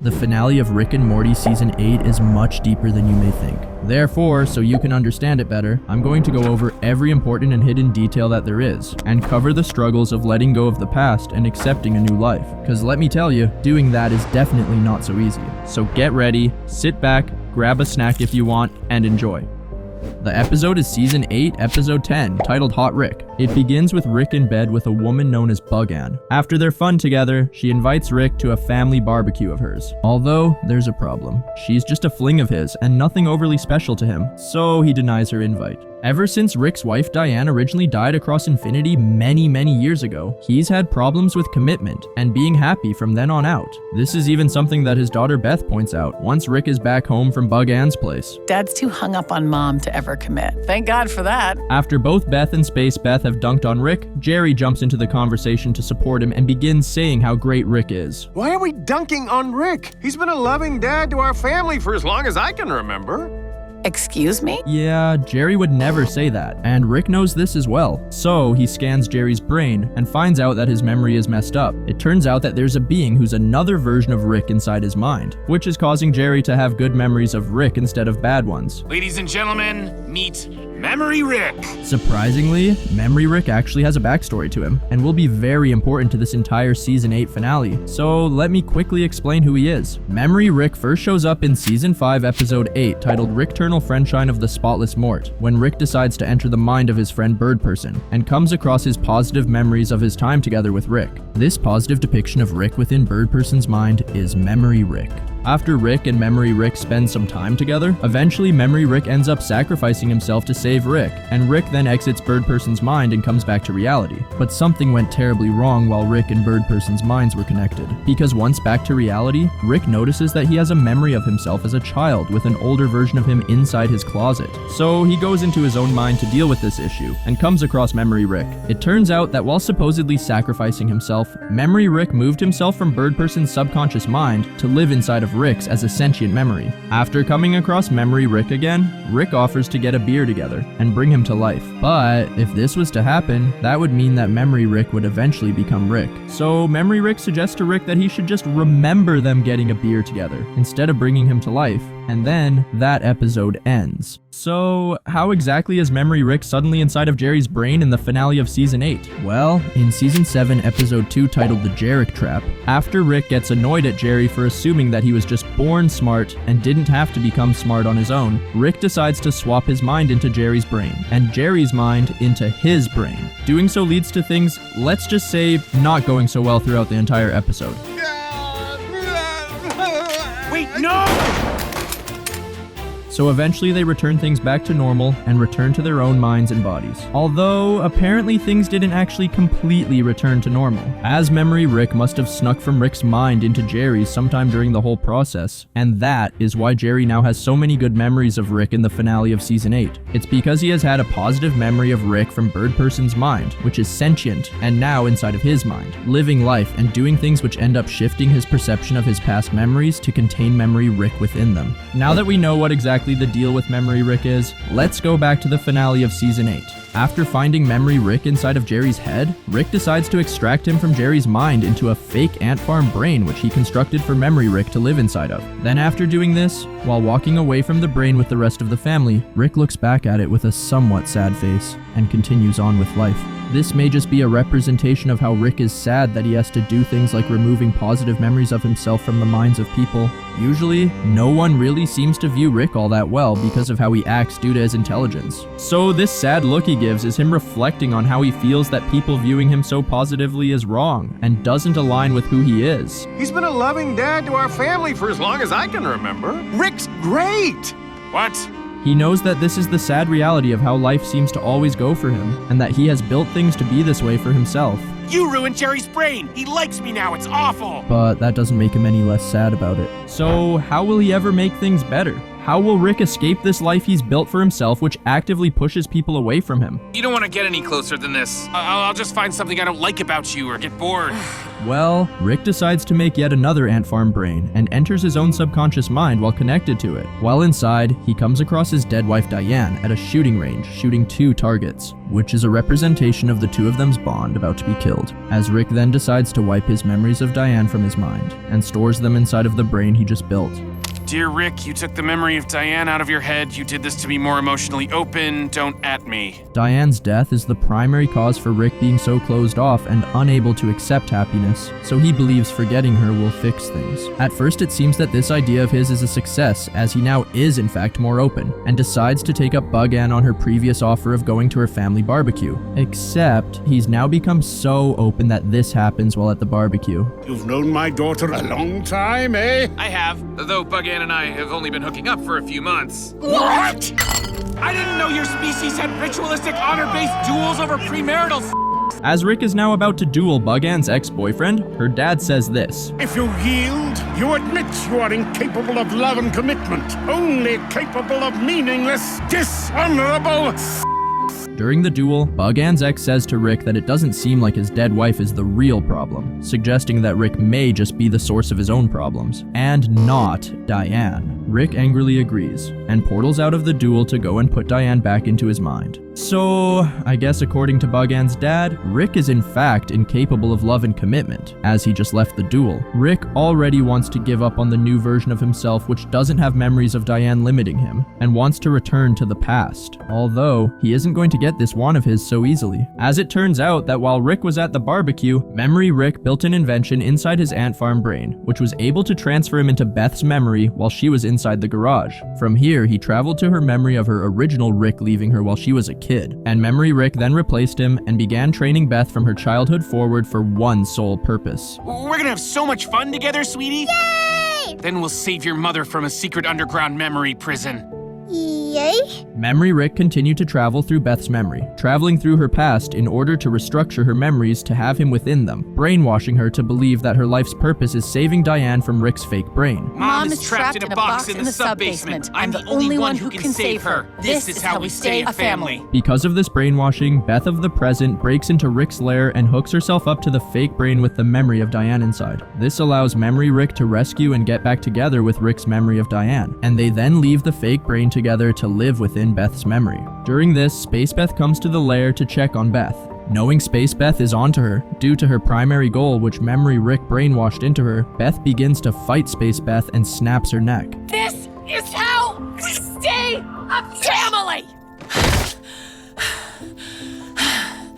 The finale of Rick and Morty Season 8 is much deeper than you may think. Therefore, so you can understand it better, I'm going to go over every important and hidden detail that there is, and cover the struggles of letting go of the past and accepting a new life. Cause let me tell you, doing that is definitely not so easy. So get ready, sit back, grab a snack if you want, and enjoy. The episode is Season 8, Episode 10, titled Hot Rick. It begins with Rick in bed with a woman known as Bug-Ann. After their fun together, she invites Rick to a family barbecue of hers. Although, there's a problem. She's just a fling of his, and nothing overly special to him, so he denies her invite. Ever since Rick's wife Diane originally died across infinity many years ago, he's had problems with commitment and being happy from then on out. This is even something that his daughter Beth points out once Rick is back home from Bug-Ann's place. Dad's too hung up on Mom to ever commit. Thank God for that. After both Beth and Space Beth have dunked on Rick, Jerry jumps into the conversation to support him and begins saying how great Rick is. Why are we dunking on Rick? He's been a loving dad to our family for as long as I can remember. Excuse me? Yeah, Jerry would never say that, and Rick knows this as well. So he scans Jerry's brain and finds out that his memory is messed up. It turns out that there's a being who's another version of Rick inside his mind, which is causing Jerry to have good memories of Rick instead of bad ones. Ladies and gentlemen, meet Memory Rick. Surprisingly, Memory Rick actually has a backstory to him, and will be very important to this entire Season 8 finale. So let me quickly explain who he is. Memory Rick first shows up in Season 5, Episode 8, titled Rick'ternal Friendshine of the Spotless Mort, when Rick decides to enter the mind of his friend Bird Person, and comes across his positive memories of his time together with Rick. This positive depiction of Rick within Bird Person's mind is Memory Rick. After Rick and Memory Rick spend some time together, eventually Memory Rick ends up sacrificing himself to save Rick, and Rick then exits Bird Person's mind and comes back to reality. But something went terribly wrong while Rick and Bird Person's minds were connected. Because once back to reality, Rick notices that he has a memory of himself as a child with an older version of him inside his closet. So he goes into his own mind to deal with this issue, and comes across Memory Rick. It turns out that while supposedly sacrificing himself, Memory Rick moved himself from Bird Person's subconscious mind to live inside of Rick's as a sentient memory. After coming across Memory Rick again, Rick offers to get a beer together and bring him to life. But if this was to happen, that would mean that Memory Rick would eventually become Rick. So Memory Rick suggests to Rick that he should just remember them getting a beer together instead of bringing him to life, and then that episode ends. So how exactly is Memory Rick suddenly inside of Jerry's brain in the finale of Season 8? Well, in Season 7, Episode 2 titled The Jarek Trap, after Rick gets annoyed at Jerry for assuming that he was just born smart and didn't have to become smart on his own, Rick decides to swap his mind into Jerry's brain, and Jerry's mind into his brain. Doing so leads to things, let's just say, not going so well throughout the entire episode. Wait, no! So eventually they return things back to normal and return to their own minds and bodies. Although, apparently things didn't actually completely return to normal, as Memory Rick must have snuck from Rick's mind into Jerry's sometime during the whole process, and that is why Jerry now has so many good memories of Rick in the finale of Season 8. It's because he has had a positive memory of Rick from Bird Person's mind, which is sentient, and now inside of his mind, living life and doing things which end up shifting his perception of his past memories to contain Memory Rick within them. Now that we know what exactly the deal with Memory Rick is, let's go back to the finale of Season 8. After finding Memory Rick inside of Jerry's head, Rick decides to extract him from Jerry's mind into a fake ant farm brain which he constructed for Memory Rick to live inside of. Then after doing this, while walking away from the brain with the rest of the family, Rick looks back at it with a somewhat sad face and continues on with life. This may just be a representation of how Rick is sad that he has to do things like removing positive memories of himself from the minds of people. Usually, no one really seems to view Rick all that well because of how he acts due to his intelligence. So this sad look he gives is him reflecting on how he feels that people viewing him so positively is wrong and doesn't align with who he is. He's been a loving dad to our family for as long as I can remember. Rick's great! What? He knows that this is the sad reality of how life seems to always go for him, and that he has built things to be this way for himself. You ruined Jerry's brain! He likes me now, it's awful! But that doesn't make him any less sad about it. So how will he ever make things better? How will Rick escape this life he's built for himself, which actively pushes people away from him? You don't want to get any closer than this. I'll just find something I don't like about you or get bored. Well, Rick decides to make yet another ant farm brain and enters his own subconscious mind while connected to it. While inside, he comes across his dead wife Diane at a shooting range, shooting 2 targets, which is a representation of the two of them's bond about to be killed, as Rick then decides to wipe his memories of Diane from his mind and stores them inside of the brain he just built. Dear Rick, you took the memory of Diane out of your head. You did this to be more emotionally open. Don't at me. Diane's death is the primary cause for Rick being so closed off and unable to accept happiness, so he believes forgetting her will fix things. At first, it seems that this idea of his is a success, as he now is in fact more open, and decides to take up Bug Ann on her previous offer of going to her family barbecue. Except, he's now become so open that this happens while at the barbecue. You've known my daughter a long time, eh? I have, though Bug Ann and I have only been hooking up for a few months. What? I didn't know your species had ritualistic honor-based duels over premarital As Rick is now about to duel Bug Ann's ex-boyfriend, her dad says this. If you yield, you admit you are incapable of love and commitment, only capable of meaningless, dishonorable. During the duel, Bug Ann's ex says to Rick that it doesn't seem like his dead wife is the real problem, suggesting that Rick may just be the source of his own problems, and not Diane. Rick angrily agrees, and portals out of the duel to go and put Diane back into his mind. So, I guess according to Bug Ann's dad, Rick is in fact incapable of love and commitment, as he just left the duel. Rick already wants to give up on the new version of himself which doesn't have memories of Diane limiting him, and wants to return to the past. Although, he isn't going to get this wand of his so easily. As it turns out that while Rick was at the barbecue, Memory Rick built an invention inside his ant farm brain, which was able to transfer him into Beth's memory while she was inside the garage. From here, he traveled to her memory of her original Rick leaving her while she was a kid, and Memory Rick then replaced him and began training Beth from her childhood forward for one sole purpose. We're gonna have so much fun together, sweetie. Yay! Then we'll save your mother from a secret underground memory prison. Yay? Memory Rick continued to travel through Beth's memory, traveling through her past in order to restructure her memories to have him within them, brainwashing her to believe that her life's purpose is saving Diane from Rick's fake brain. Mom is trapped in a box in the sub-basement. I'm the only one who can save her. This is how we stay a family. Because of this brainwashing, Beth of the present breaks into Rick's lair and hooks herself up to the fake brain with the memory of Diane inside. This allows Memory Rick to rescue and get back together with Rick's memory of Diane, and they then leave the fake brain together to live within Beth's memory. During this, Space Beth comes to the lair to check on Beth. Knowing Space Beth is onto her, due to her primary goal which Memory Rick brainwashed into her, Beth begins to fight Space Beth and snaps her neck. This is how we stay a family!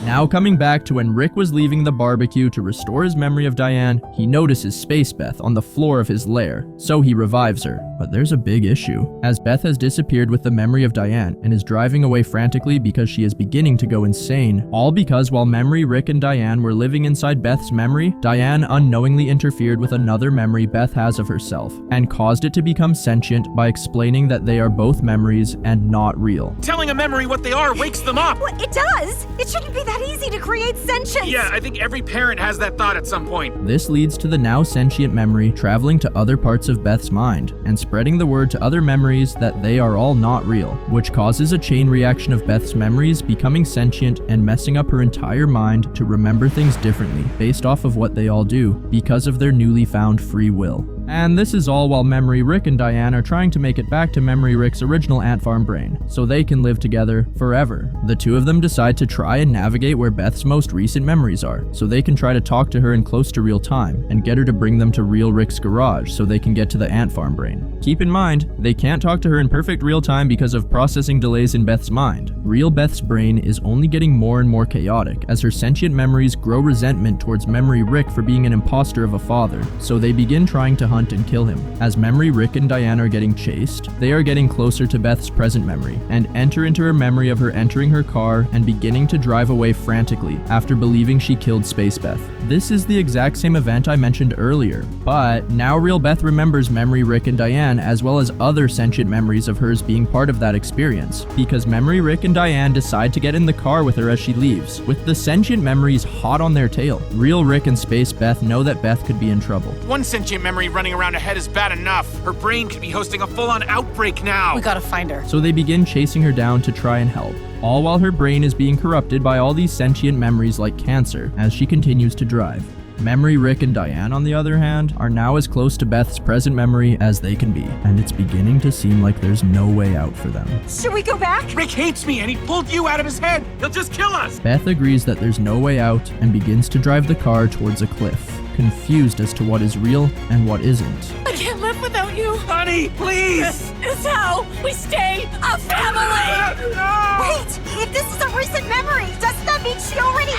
Now coming back to when Rick was leaving the barbecue to restore his memory of Diane, he notices Space Beth on the floor of his lair, so he revives her. But there's a big issue, as Beth has disappeared with the memory of Diane and is driving away frantically because she is beginning to go insane, all because while Memory Rick and Diane were living inside Beth's memory, Diane unknowingly interfered with another memory Beth has of herself, and caused it to become sentient by explaining that they are both memories and not real. Telling a memory what they are wakes them up. Well, it does. It shouldn't be that easy to create sentience. Yeah, I think every parent has that thought at some point. This leads to the now sentient memory traveling to other parts of Beth's mind and spreading the word to other memories that they are all not real, which causes a chain reaction of Beth's memories becoming sentient and messing up her entire mind to remember things differently based off of what they all do because of their newly found free will. And this is all while Memory Rick and Diane are trying to make it back to Memory Rick's original ant farm brain, so they can live together forever. The two of them decide to try and navigate where Beth's most recent memories are, so they can try to talk to her in close to real time, and get her to bring them to real Rick's garage so they can get to the ant farm brain. Keep in mind, they can't talk to her in perfect real time because of processing delays in Beth's mind. Real Beth's brain is only getting more and more chaotic as her sentient memories grow resentment towards Memory Rick for being an imposter of a father, so they begin trying to hunt and kill him. As Memory Rick and Diane are getting chased, they are getting closer to Beth's present memory, and enter into her memory of her entering her car and beginning to drive away frantically after believing she killed Space Beth. This is the exact same event I mentioned earlier, but now Real Beth remembers Memory Rick and Diane as well as other sentient memories of hers being part of that experience, because Memory Rick and Diane decide to get in the car with her as she leaves, with the sentient memories hot on their tail. Real Rick and Space Beth know that Beth could be in trouble. One sentient memory running running around her head is bad enough. Her brain could be hosting a full-on outbreak now. We gotta find her. So they begin chasing her down to try and help, all while her brain is being corrupted by all these sentient memories like cancer as she continues to drive. Memory Rick and Diane, on the other hand, are now as close to Beth's present memory as they can be, and it's beginning to seem like there's no way out for them. Should we go back? Rick hates me and he pulled you out of his head. He'll just kill us. Beth agrees that there's no way out and begins to drive the car towards a cliff, confused as to what is real and what isn't. I can't live without you. Honey, please. This is how we stay a family. No. Wait! If this is a recent memory, doesn't that mean she already...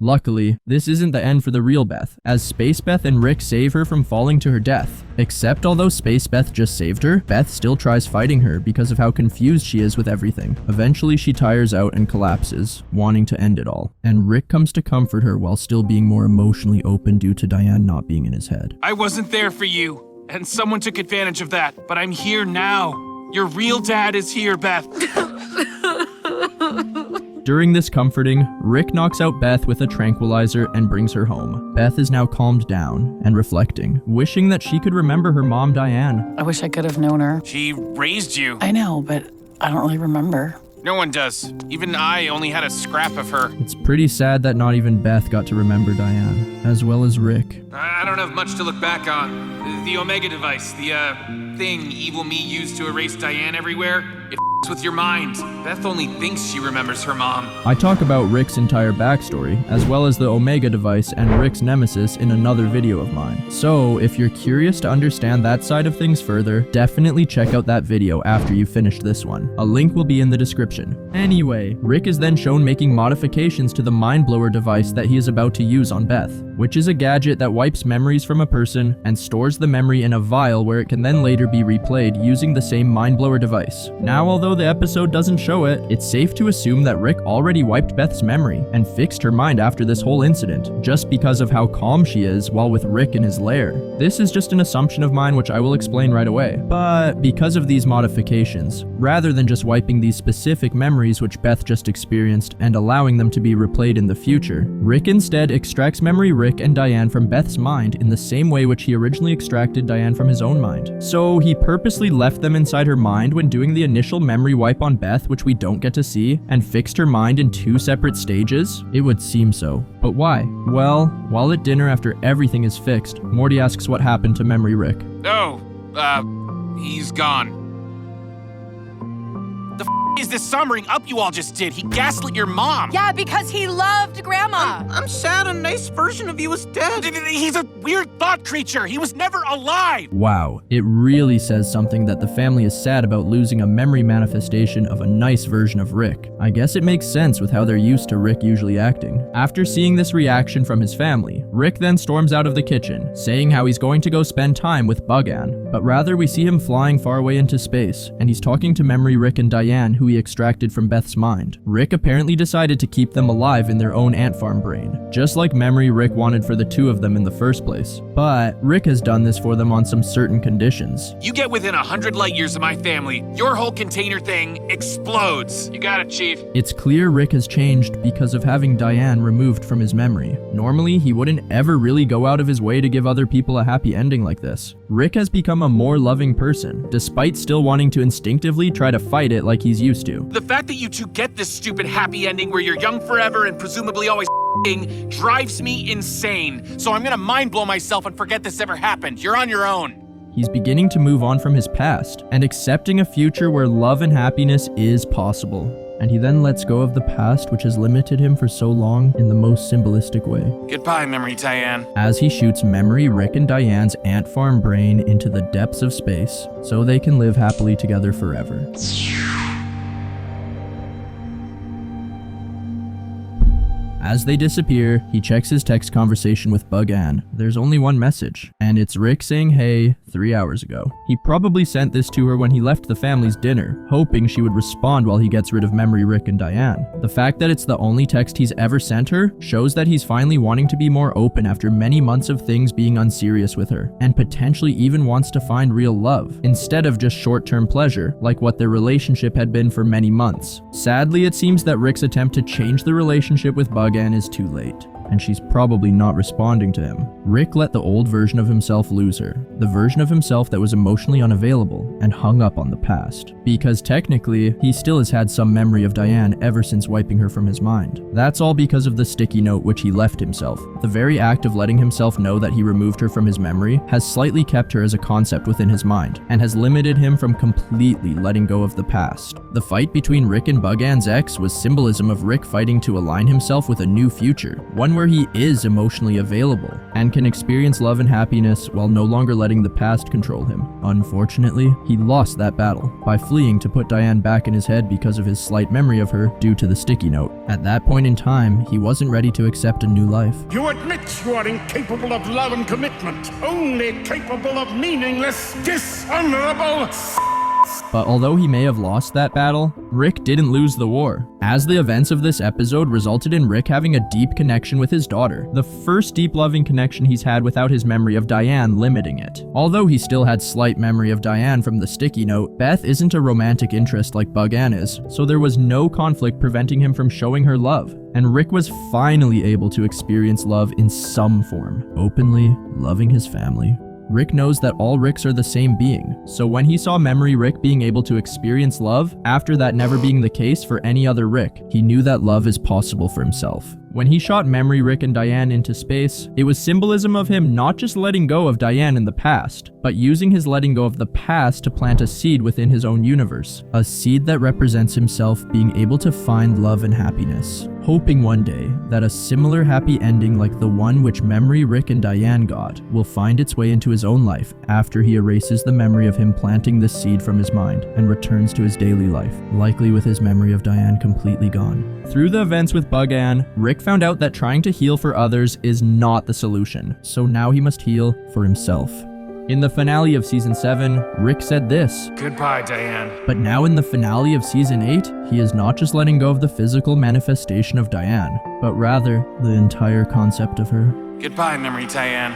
Luckily, this isn't the end for the real Beth, as Space Beth and Rick save her from falling to her death. Except although Space Beth just saved her, Beth still tries fighting her because of how confused she is with everything. Eventually she tires out and collapses, wanting to end it all. And Rick comes to comfort her while still being more emotionally open due to Diane not being in his head. I wasn't there for you, and someone took advantage of that, but I'm here now. Your real dad is here, Beth. During this comforting, Rick knocks out Beth with a tranquilizer and brings her home. Beth is now calmed down and reflecting, wishing that she could remember her mom Diane. I wish I could have known her. She raised you. I know, but I don't really remember. No one does. Even I only had a scrap of her. It's pretty sad that not even Beth got to remember Diane, as well as Rick. I don't have much to look back on. The Omega device, the thing evil me used to erase Diane everywhere, it with your mind. Beth only thinks she remembers her mom. I talk about Rick's entire backstory, as well as the Omega device and Rick's nemesis in another video of mine. So, if you're curious to understand that side of things further, definitely check out that video after you finish this one. A link will be in the description. Anyway, Rick is then shown making modifications to the Mind Blower device that he is about to use on Beth, which is a gadget that wipes memories from a person and stores the memory in a vial where it can then later be replayed using the same Mind Blower device. Now, although the episode doesn't show it, it's safe to assume that Rick already wiped Beth's memory and fixed her mind after this whole incident, just because of how calm she is while with Rick in his lair. This is just an assumption of mine which I will explain right away. But because of these modifications, rather than just wiping these specific memories which Beth just experienced and allowing them to be replayed in the future, Rick instead extracts memory Rick and Diane from Beth's mind in the same way which he originally extracted Diane from his own mind. So he purposely left them inside her mind when doing the initial memory wipe on Beth, which we don't get to see, and fixed her mind in 2 separate stages? It would seem so. But why? Well, while at dinner after everything is fixed, Morty asks what happened to memory Rick. Oh, he's gone. The f*** is this summering up you all just did? He gaslit your mom. Yeah, because he loved Grandma. I'm sad a nice version of you is dead. He's a weird thought creature. He was never alive. Wow, it really says something that the family is sad about losing a memory manifestation of a nice version of Rick. I guess it makes sense with how they're used to Rick usually acting. After seeing this reaction from his family, Rick then storms out of the kitchen, saying how he's going to go spend time with Bug-Ann, but rather we see him flying far away into space, and he's talking to memory Rick and Diane, who he extracted from Beth's mind. Rick apparently decided to keep them alive in their own ant farm brain, just like memory Rick wanted for the two of them in the first place. But Rick has done this for them on some certain conditions. You get within 100 light years of my family, your whole container thing explodes. You got it, Chief. It's clear Rick has changed because of having Diane removed from his memory. Normally, he wouldn't ever really go out of his way to give other people a happy ending like this. Rick has become a more loving person, despite still wanting to instinctively try to fight it like he's used to. The fact that you two get this stupid happy ending where you're young forever and presumably always drives me insane. So I'm gonna mind blow myself and forget this ever happened. You're on your own. He's beginning to move on from his past and accepting a future where love and happiness is possible. And he then lets go of the past which has limited him for so long in the most symbolistic way. Goodbye, memory Diane. As he shoots memory Rick and Diane's ant farm brain into the depths of space so they can live happily together forever. As they disappear, he checks his text conversation with Bug-Ann. There's only one message, and it's Rick saying hey 3 hours ago. He probably sent this to her when he left the family's dinner, hoping she would respond while he gets rid of memory Rick and Diane. The fact that it's the only text he's ever sent her shows that he's finally wanting to be more open after many months of things being unserious with her, and potentially even wants to find real love, instead of just short-term pleasure, like what their relationship had been for many months. Sadly, it seems that Rick's attempt to change the relationship with Bug-Ann is too late. and she's probably not responding to him. Rick let the old version of himself lose her, the version of himself that was emotionally unavailable and hung up on the past. Because technically, he still has had some memory of Diane ever since wiping her from his mind. That's all because of the sticky note which he left himself. The very act of letting himself know that he removed her from his memory has slightly kept her as a concept within his mind, and has limited him from completely letting go of the past. The fight between Rick and Bug-Ann's ex was symbolism of Rick fighting to align himself with a new future, one where he is emotionally available, and can experience love and happiness while no longer letting the past control him. Unfortunately, he lost that battle by fleeing to put Diane back in his head because of his slight memory of her due to the sticky note. At that point in time, he wasn't ready to accept a new life. You admit you are incapable of love and commitment, only capable of meaningless, dishonorable. But although he may have lost that battle, Rick didn't lose the war, as the events of this episode resulted in Rick having a deep connection with his daughter, the first deep loving connection he's had without his memory of Diane limiting it. Although he still had slight memory of Diane from the sticky note, Beth isn't a romantic interest like Bug-Ann is, so there was no conflict preventing him from showing her love, and Rick was finally able to experience love in some form, openly loving his family. Rick knows that all Ricks are the same being, so when he saw Memory Rick being able to experience love, after that never being the case for any other Rick, he knew that love is possible for himself. When he shot Memory Rick and Diane into space, it was symbolism of him not just letting go of Diane in the past, but using his letting go of the past to plant a seed within his own universe. A seed that represents himself being able to find love and happiness, hoping one day that a similar happy ending like the one which Memory Rick and Diane got will find its way into his own life after he erases the memory of him planting this seed from his mind and returns to his daily life, likely with his memory of Diane completely gone. Through the events with Bug-Ann, Rick found out that trying to heal for others is not the solution, so now he must heal for himself. In the finale of Season 7, Rick said this, "Goodbye, Diane." but now in the finale of Season 8, he is not just letting go of the physical manifestation of Diane, but rather the entire concept of her. Goodbye, Memory Diane.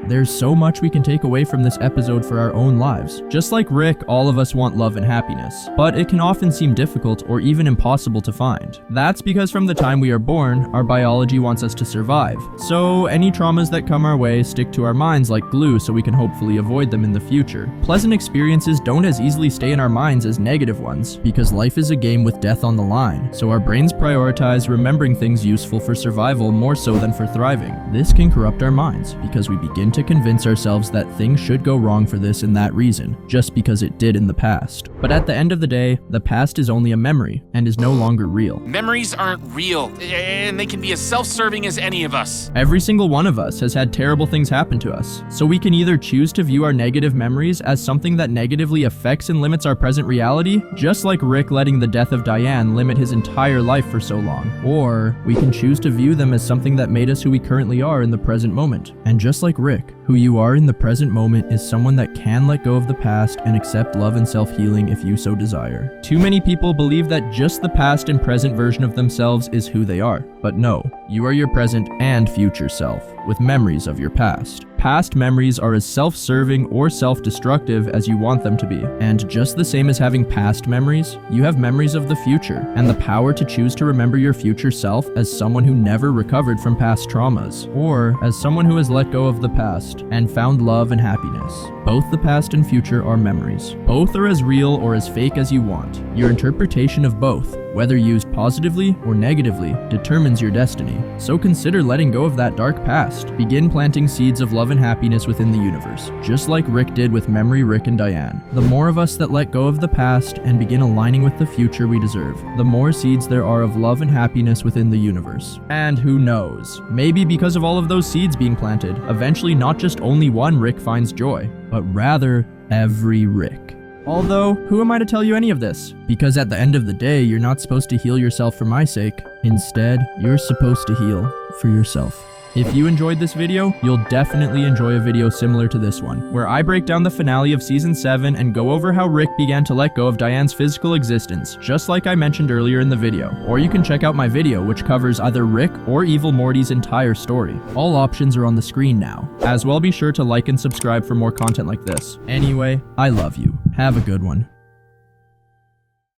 There's so much we can take away from this episode for our own lives. Just like Rick, all of us want love and happiness, but it can often seem difficult or even impossible to find. That's because from the time we are born, our biology wants us to survive. So any traumas that come our way stick to our minds like glue so we can hopefully avoid them in the future. Pleasant experiences don't as easily stay in our minds as negative ones, because life is a game with death on the line, so our brains prioritize remembering things useful for survival more so than for thriving. This can corrupt our minds, because we begin to convince ourselves that things should go wrong for this and that reason, just because it did in the past. But at the end of the day, the past is only a memory, and is no longer real. Memories aren't real, and they can be as self-serving as any of us. Every single one of us has had terrible things happen to us, so we can either choose to view our negative memories as something that negatively affects and limits our present reality, just like Rick letting the death of Diane limit his entire life for so long, or we can choose to view them as something that made us who we currently are in the present moment. And just like Rick, who you are in the present moment is someone that can let go of the past and accept love and self-healing if you so desire. Too many people believe that just the past and present version of themselves is who they are, but no, you are your present and future self, with memories of your past. Past memories are as self-serving or self-destructive as you want them to be. And just the same as having past memories, you have memories of the future and the power to choose to remember your future self as someone who never recovered from past traumas, or as someone who has let go of the past and found love and happiness. Both the past and future are memories. Both are as real or as fake as you want. Your interpretation of both, whether used positively or negatively, determines your destiny. So consider letting go of that dark past. Begin planting seeds of love and happiness within the universe, just like Rick did with Memory Rick and Diane. The more of us that let go of the past and begin aligning with the future we deserve, the more seeds there are of love and happiness within the universe. And who knows, maybe because of all of those seeds being planted, eventually not just only one Rick finds joy, but rather every Rick. Although, who am I to tell you any of this? Because at the end of the day, you're not supposed to heal yourself for my sake. Instead, you're supposed to heal for yourself. If you enjoyed this video, you'll definitely enjoy a video similar to this one, where I break down the finale of Season 7 and go over how Rick began to let go of Diane's physical existence, just like I mentioned earlier in the video. Or you can check out my video, which covers either Rick or Evil Morty's entire story. All options are on the screen now. As well, be sure to like and subscribe for more content like this. Anyway, I love you. Have a good one.